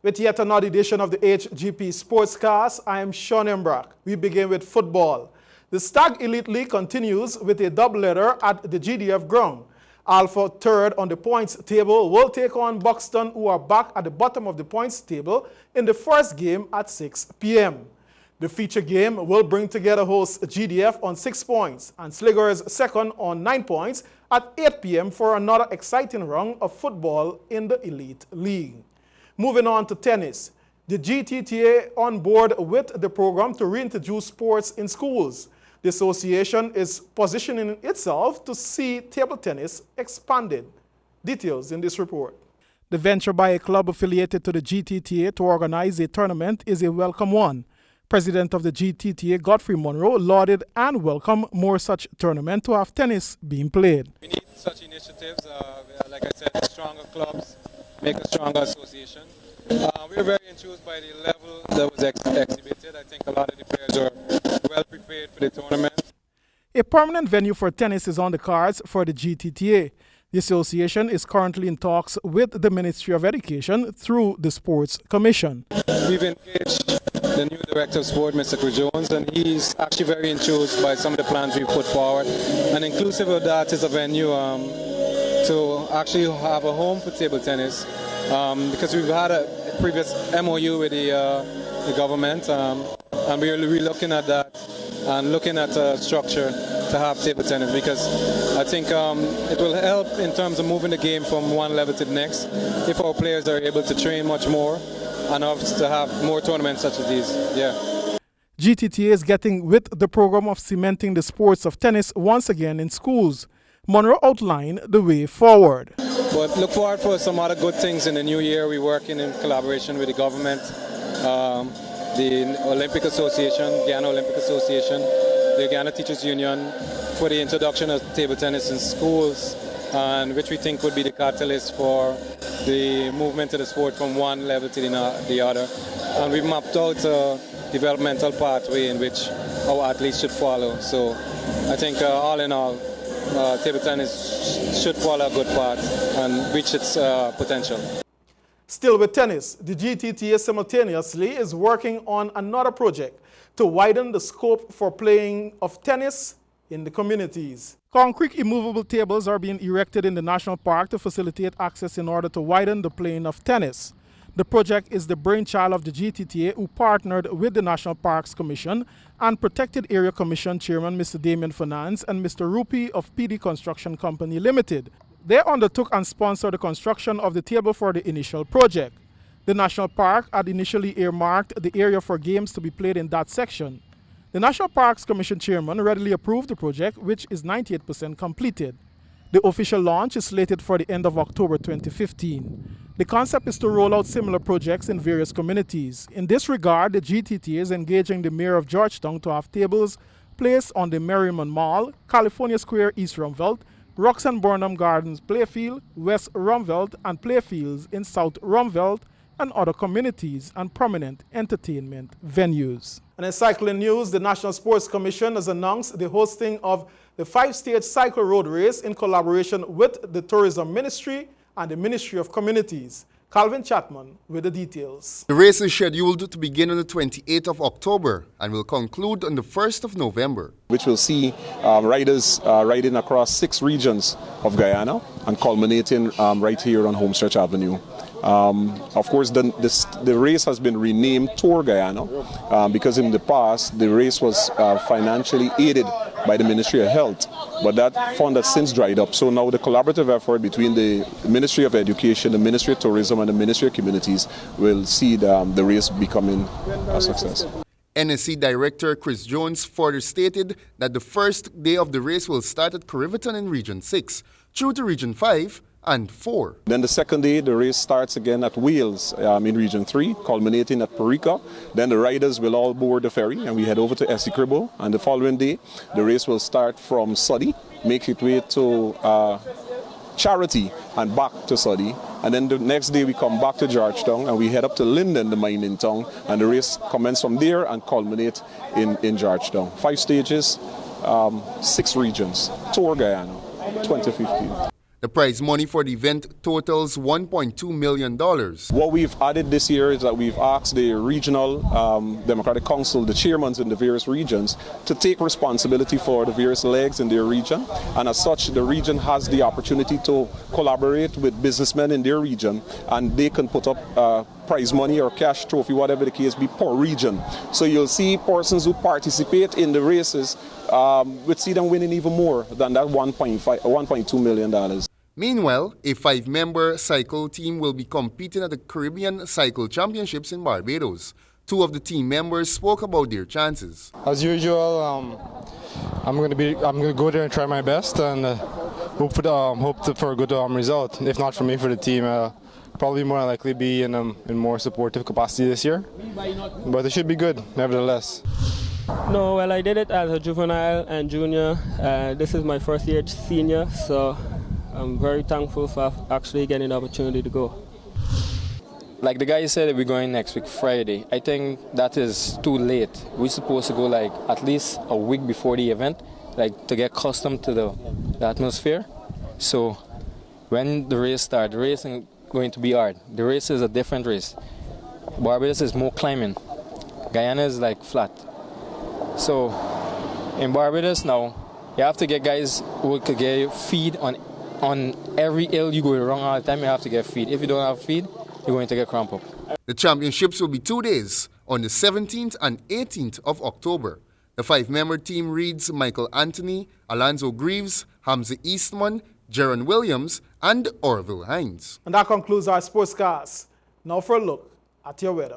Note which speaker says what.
Speaker 1: With yet another edition of the Hgp Sportscast, I am Sean Embrock. We begin with football. The Stag Elite League continues with a doubleheader at the GDF ground. Alpha, third on the points table, will take on Buxton, who are back at the bottom of the points table in the first game at 6 p.m. The feature game will bring together host GDF on 6 points and Sliggers second on 9 points at 8 p.m. for another exciting round of football in the Elite League. Moving on to tennis, the GTTA on board with the program to reintroduce sports in schools. The association is positioning itself to see table tennis expanded. Details in this report. The venture by a club affiliated to the GTTA to organize a tournament is a welcome one. President of the GTTA, Godfrey Monroe, lauded and welcomed more such tournaments to have tennis being played.
Speaker 2: We need such initiatives, like I said, stronger clubs, make a stronger association. We were very enthused by the level that was exhibited. I think a lot of the players are well prepared for the tournament.
Speaker 1: A permanent venue for tennis is on the cards for the GTTA. The association is currently in talks with the Ministry of Education through the Sports Commission.
Speaker 2: We've engaged the new director of sport, Mr. Chris Jones, and he's actually very enthused by some of the plans we put forward. And inclusive of that is a venue to actually have a home for table tennis, because we've had a previous MOU with the government, and we're looking at that and looking at a structure to have table tennis, because I think it will help in terms of moving the game from one level to the next if our players are able to train much more and to have more tournaments such as these. Yeah.
Speaker 1: GTTA is getting with the program of cementing the sports of tennis once again in schools. Monroe outlined the way forward.
Speaker 2: But look forward for some other good things in the new year. We're working in collaboration with the government, the Olympic Association, Guyana Olympic Association, the Guyana Teachers Union, for the introduction of table tennis in schools, and which we think would be the catalyst for the movement of the sport from one level to the other. And we've mapped out a developmental pathway in which our athletes should follow. So I think all in all, table tennis should follow a good path and reach its potential.
Speaker 1: Still with tennis, the GTTA simultaneously is working on another project to widen the scope for playing of tennis in the communities. Concrete immovable tables are being erected in the national park to facilitate access in order to widen the playing of tennis. The project is the brainchild of the GTTA, who partnered with the National Parks Commission and Protected Area Commission Chairman Mr. Damien Finance and Mr. Rupi of PD Construction Company Limited. They undertook and sponsored the construction of the table for the initial project. The National Park had initially earmarked the area for games to be played in that section. The National Parks Commission Chairman readily approved the project, which is 98% completed. The official launch is slated for the end of October 2015. The concept is to roll out similar projects in various communities. In this regard, the GTTA is engaging the Mayor of Georgetown to have tables placed on the Merriman Mall, California Square East Rumvelt, Roxanne Burnham Gardens Playfield, West Rumvelt, and playfields in South Rumvelt and other communities and prominent entertainment venues. And in cycling news, the National Sports Commission has announced the hosting of the 5-stage cycle road race in collaboration with the Tourism Ministry and the Ministry of Communities. Calvin Chapman with the details.
Speaker 3: The race is scheduled to begin on the 28th of October and will conclude on the 1st of November.
Speaker 4: Which will see riders riding across 6 regions of Guyana and culminating right here on Homestretch Avenue. Of course, the race has been renamed Tour Guyana because in the past the race was financially aided by the Ministry of Health, but that fund has since dried up. So now the collaborative effort between the Ministry of Education, the Ministry of Tourism and the Ministry of Communities will see the race becoming a success.
Speaker 3: NSC Director Chris Jones further stated that the first day of the race will start at Corriverton in Region 6, through to Region 5 and 4.
Speaker 4: Then the second day, the race starts again at Wales in Region 3, culminating at Parika. Then the riders will all board the ferry and we head over to Essequibo. And the following day, the race will start from Suddy, make its way to Charity and back to Suddy. And then the next day we come back to Georgetown and we head up to Linden, the mining town. And the race commences from there and culminate in Georgetown. 5 stages, 6 regions, Tour Guyana, 2015.
Speaker 3: The prize money for the event totals $1.2 million.
Speaker 4: What we've added this year is that we've asked the regional Democratic Council, the chairmen in the various regions, to take responsibility for the various legs in their region. And as such, the region has the opportunity to collaborate with businessmen in their region, and they can put up prize money or cash trophy, whatever the case be, per region. So you'll see persons who participate in the races, would see them winning even more than that $1.2 million.
Speaker 3: Meanwhile, a 5-member cycle team will be competing at the Caribbean Cycle Championships in Barbados. 2 of the team members spoke about their chances.
Speaker 5: As usual, I'm going to go there and try my best and hope for a good result. If not for me, for the team, probably more likely be in more supportive capacity this year. But it should be good, nevertheless.
Speaker 6: No, well, I did it as a juvenile and junior. This is my first year senior, so I'm very thankful for actually getting the opportunity to go.
Speaker 7: Like the guy said, we're going next week, Friday. I think that is too late. We're supposed to go like at least a week before the event, like to get accustomed to the atmosphere. So when the race starts, the race is going to be hard. The race is a different race. Barbados is more climbing. Guyana is like flat. So in Barbados now, you have to get guys who could get you feed on every hill you go around all the time. You have to get feed. If you don't have feed, you're going to get cramp up.
Speaker 3: The championships will be 2 days, on the 17th and 18th of October. The 5-member team reads Michael Anthony, Alonzo Greaves, Hamza Eastman, Jaron Williams, and Orville Hines.
Speaker 1: And that concludes our sportscast. Now for a look at your weather.